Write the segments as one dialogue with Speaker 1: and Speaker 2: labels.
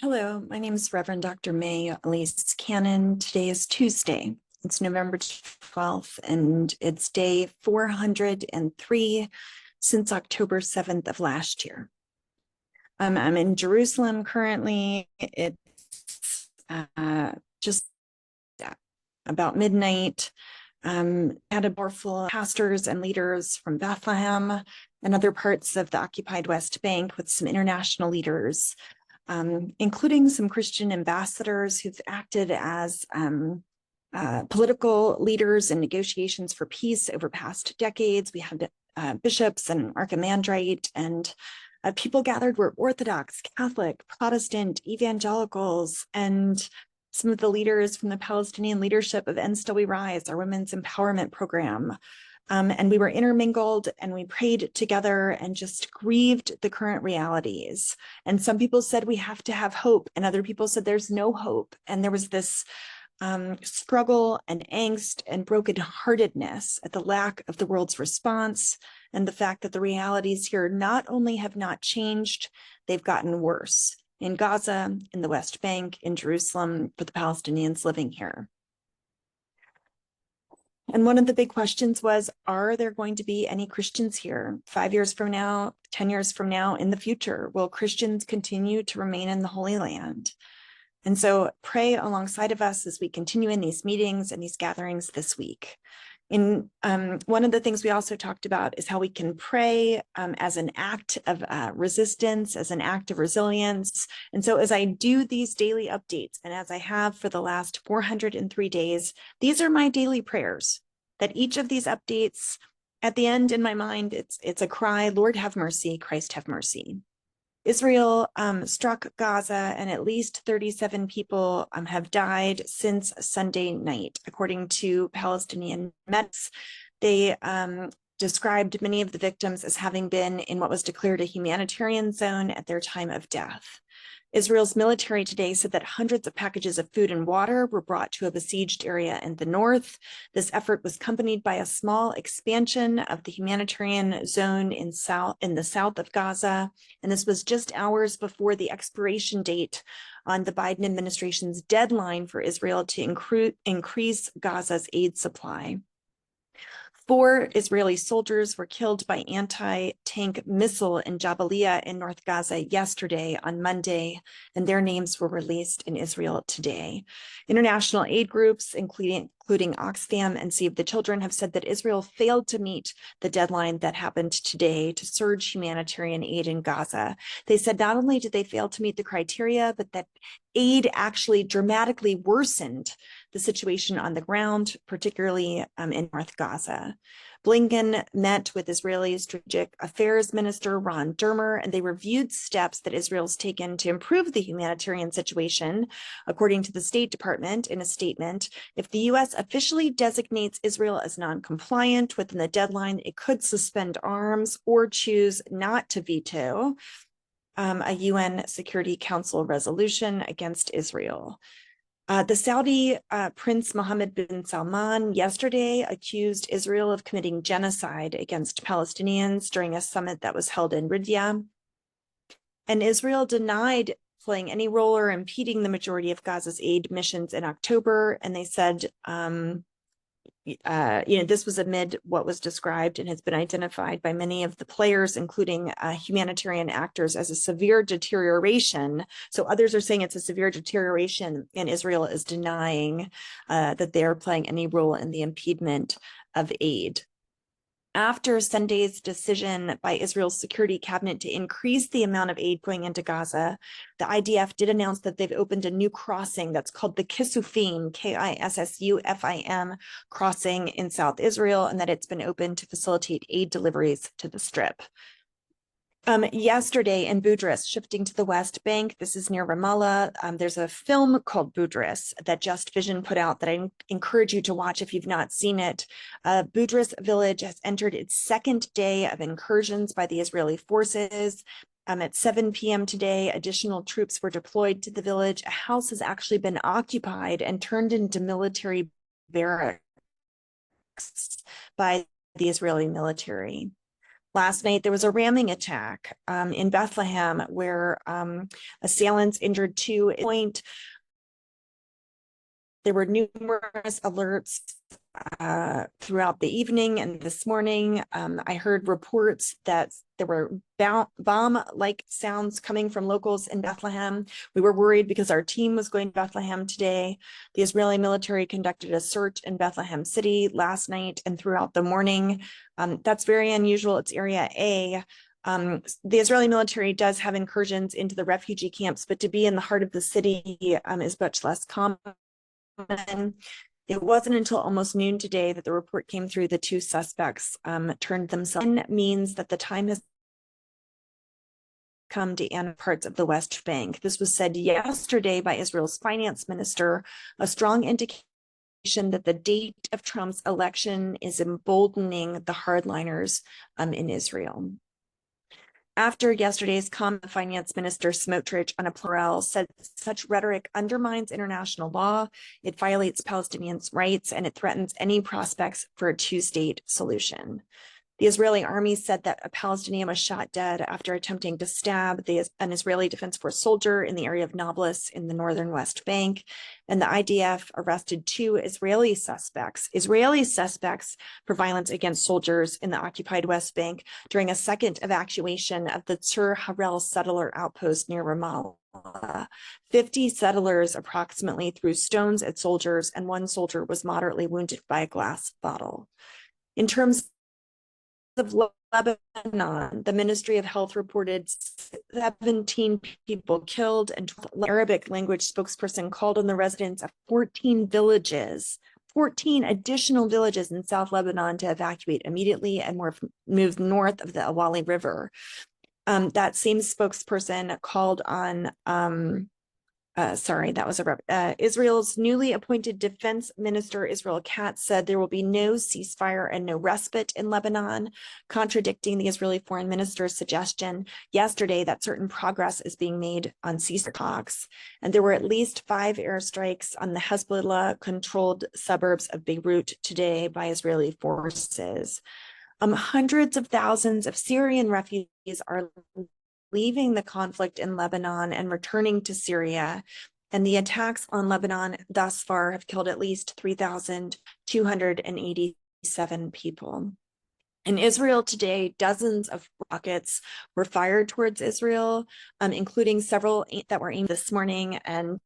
Speaker 1: Hello, my name is Reverend Dr. May Elise Cannon. Today is Tuesday. It's November 12th, and it's day 403 since October 7th of last year. I'm in Jerusalem currently. It's just about midnight. Had a board full of pastors and leaders from Bethlehem and other parts of the occupied West Bank with some international leaders, including some Christian ambassadors who've acted as political leaders in negotiations for peace over past decades. We had bishops and archimandrite, and people gathered were Orthodox, Catholic, Protestant, evangelicals, and some of the leaders from the Palestinian leadership of End Still We Rise, our women's empowerment program. And we were intermingled and we prayed together and just grieved the current realities. And some people said we have to have hope, and other people said there's no hope. And there was this struggle and angst and brokenheartedness at the lack of the world's response and the fact that the realities here not only have not changed, they've gotten worse in Gaza, in the West Bank, in Jerusalem, for the Palestinians living here. And one of the big questions was, are there going to be any Christians here 5 years from now, 10 years from now, in the future? Will Christians continue to remain in the Holy Land? And so pray alongside of us as we continue in these meetings and these gatherings this week. One of the things we also talked about is how we can pray as an act of resistance, as an act of resilience. And so as I do these daily updates, and as I have for the last 403 days, these are my daily prayers, that each of these updates, at the end in my mind, it's a cry, Lord have mercy, Christ have mercy. Israel struck Gaza, and at least 37 people have died since Sunday night, according to Palestinian medics. They described many of the victims as having been in what was declared a humanitarian zone at their time of death. Israel's military today said that hundreds of packages of food and water were brought to a besieged area in the north. This effort was accompanied by a small expansion of the humanitarian zone in the south of Gaza. And this was just hours before the expiration date on the Biden administration's deadline for Israel to increase Gaza's aid supply. 4 Israeli soldiers were killed by anti-tank missile in Jabalia in North Gaza yesterday on Monday, and their names were released in Israel today. International aid groups, including Oxfam and Save the Children, have said that Israel failed to meet the deadline that happened today to surge humanitarian aid in Gaza. They said not only did they fail to meet the criteria, but that aid actually dramatically worsened the situation on the ground, particularly in North Gaza. Blinken met with Israeli Strategic Affairs Minister Ron Dermer, and they reviewed steps that Israel's taken to improve the humanitarian situation. According to the State Department, in a statement, if the U.S. officially designates Israel as non-compliant within the deadline, it could suspend arms or choose not to veto a UN Security Council resolution against Israel. The Saudi Prince Mohammed bin Salman yesterday accused Israel of committing genocide against Palestinians during a summit that was held in Riyadh. And Israel denied playing any role or impeding the majority of Gaza's aid missions in October. And they said, this was amid what was described and has been identified by many of the players, including humanitarian actors, as a severe deterioration. So others are saying it's a severe deterioration, and Israel is denying that they're playing any role in the impediment of aid. After Sunday's decision by Israel's security cabinet to increase the amount of aid going into Gaza, the IDF did announce that they've opened a new crossing that's called the Kissufim, K-I-S-S-U-F-I-M crossing in South Israel, and that it's been opened to facilitate aid deliveries to the Strip. Yesterday in Budris, shifting to the West Bank, this is near Ramallah, there's a film called Budris that Just Vision put out that I encourage you to watch if you've not seen it. Budris village has entered its second day of incursions by the Israeli forces. At 7 p.m. today, additional troops were deployed to the village. A house has actually been occupied and turned into military barracks by the Israeli military. Last night, there was a ramming attack in Bethlehem where assailants injured two. There were numerous alerts throughout the evening and this morning. I heard reports that there were bomb-like sounds coming from locals in Bethlehem. We were worried because our team was going to Bethlehem today. The Israeli military conducted a search in Bethlehem City last night and throughout the morning. That's very unusual. It's Area A. The Israeli military does have incursions into the refugee camps, but to be in the heart of the city is much less common. It wasn't until almost noon today that the report came through. The two suspects turned themselves in. Means that the time has come to end parts of the West Bank. This was said yesterday by Israel's finance minister, a strong indication that the date of Trump's election is emboldening the hardliners in Israel. After yesterday's comment, Finance Minister Smotrich on a plural said such rhetoric undermines international law, it violates Palestinians' rights, and it threatens any prospects for a two-state solution. The Israeli army said that a Palestinian was shot dead after attempting to stab an Israeli Defense Force soldier in the area of Nablus in the northern West Bank. And the IDF arrested two Israeli suspects for violence against soldiers in the occupied West Bank during a second evacuation of the Tzur Harel settler outpost near Ramallah. 50 settlers approximately threw stones at soldiers, and one soldier was moderately wounded by a glass bottle. In terms of Lebanon, the Ministry of Health reported 17 people killed, and 12 Arabic language spokesperson called on the residents of 14 additional villages in South Lebanon to evacuate immediately and move north of the Awali River. That same spokesperson called on Israel's newly appointed defense minister, Israel Katz, said there will be no ceasefire and no respite in Lebanon, contradicting the Israeli foreign minister's suggestion yesterday that certain progress is being made on ceasefire talks. And there were at least 5 airstrikes on the Hezbollah-controlled suburbs of Beirut today by Israeli forces. Hundreds of thousands of Syrian refugees are leaving the conflict in Lebanon and returning to Syria. And the attacks on Lebanon thus far have killed at least 3,287 people. In Israel today, dozens of rockets were fired towards Israel, including several that were aimed this morning. And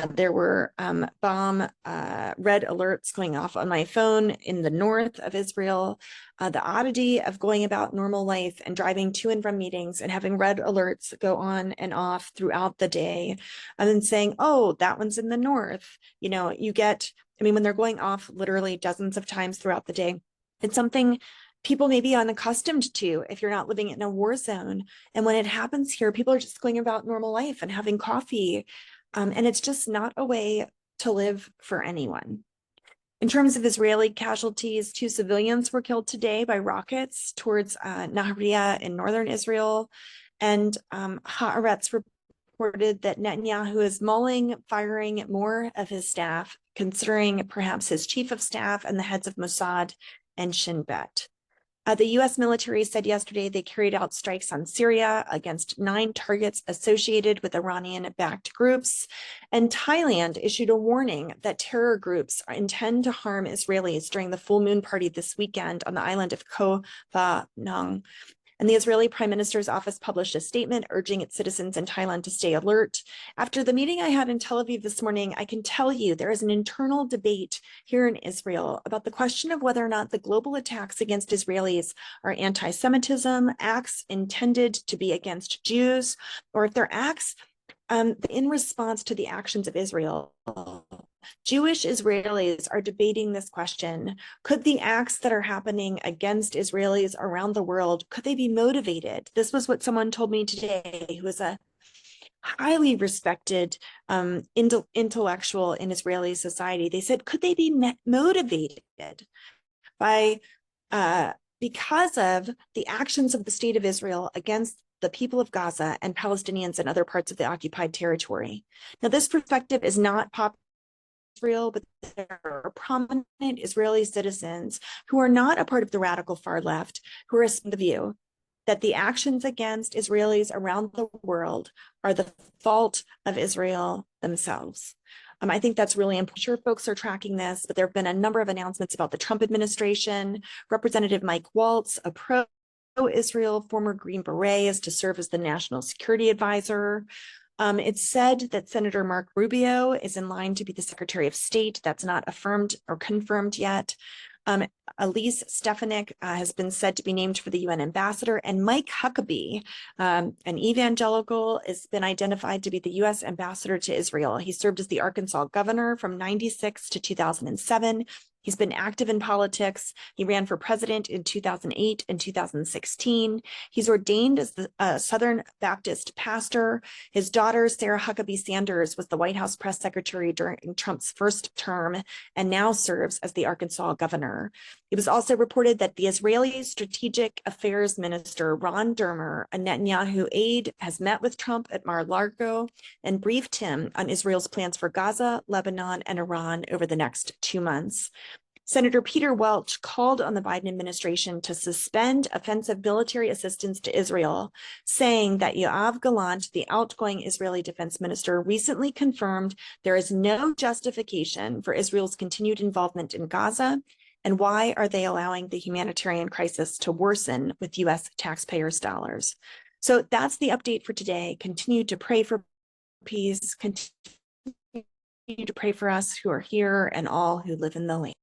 Speaker 1: there were red alerts going off on my phone in the north of Israel. The oddity of going about normal life and driving to and from meetings and having red alerts go on and off throughout the day, and then saying, oh, that one's in the north. You know, when they're going off literally dozens of times throughout the day, it's something people may be unaccustomed to if you're not living in a war zone. And when it happens here, people are just going about normal life and having coffee. And it's just not a way to live for anyone. In terms of Israeli casualties, 2 civilians were killed today by rockets towards Nahariya in northern Israel. And Haaretz reported that Netanyahu is mulling firing more of his staff, considering perhaps his chief of staff and the heads of Mossad and Shin Bet. The U.S. military said yesterday they carried out strikes on Syria against 9 targets associated with Iranian-backed groups. And Thailand issued a warning that terror groups intend to harm Israelis during the full moon party this weekend on the island of Koh Phangan. And the Israeli Prime Minister's office published a statement urging its citizens in Thailand to stay alert. After the meeting I had in Tel Aviv this morning, I can tell you there is an internal debate here in Israel about the question of whether or not the global attacks against Israelis are anti-Semitism, acts intended to be against Jews, or if they're acts in response to the actions of Israel. Jewish Israelis are debating this question. Could the acts that are happening against Israelis around the world, could they be motivated? This was what someone told me today, who is a highly respected intellectual in Israeli society. They said, could they be motivated by because of the actions of the state of Israel against the people of Gaza and Palestinians in other parts of the occupied territory? Now, this perspective is not popular Israel, but there are prominent Israeli citizens who are not a part of the radical far left, who are the view that the actions against Israelis around the world are the fault of Israel themselves. I think that's really important. I'm sure folks are tracking this, but there have been a number of announcements about the Trump administration. Representative Mike Waltz, a pro-Israel former Green Beret, is to serve as the national security advisor. It's said that Senator Mark Rubio is in line to be the Secretary of State. That's not affirmed or confirmed yet. Elise Stefanik has been said to be named for the UN ambassador, and Mike Huckabee, an evangelical, has been identified to be the US ambassador to Israel. He served as the Arkansas governor from 96 to 2007. He's been active in politics. He ran for president in 2008 and 2016. He's ordained as the Southern Baptist pastor. His daughter, Sarah Huckabee Sanders, was the White House press secretary during Trump's first term and now serves as the Arkansas governor. It was also reported that the Israeli Strategic Affairs Minister, Ron Dermer, a Netanyahu aide, has met with Trump at Mar-a-Lago and briefed him on Israel's plans for Gaza, Lebanon, and Iran over the next 2 months. Senator Peter Welch called on the Biden administration to suspend offensive military assistance to Israel, saying that Yoav Gallant, the outgoing Israeli defense minister, recently confirmed there is no justification for Israel's continued involvement in Gaza. And why are they allowing the humanitarian crisis to worsen with US taxpayers' dollars? So that's the update for today. Continue to pray for peace. Continue to pray for us who are here and all who live in the land.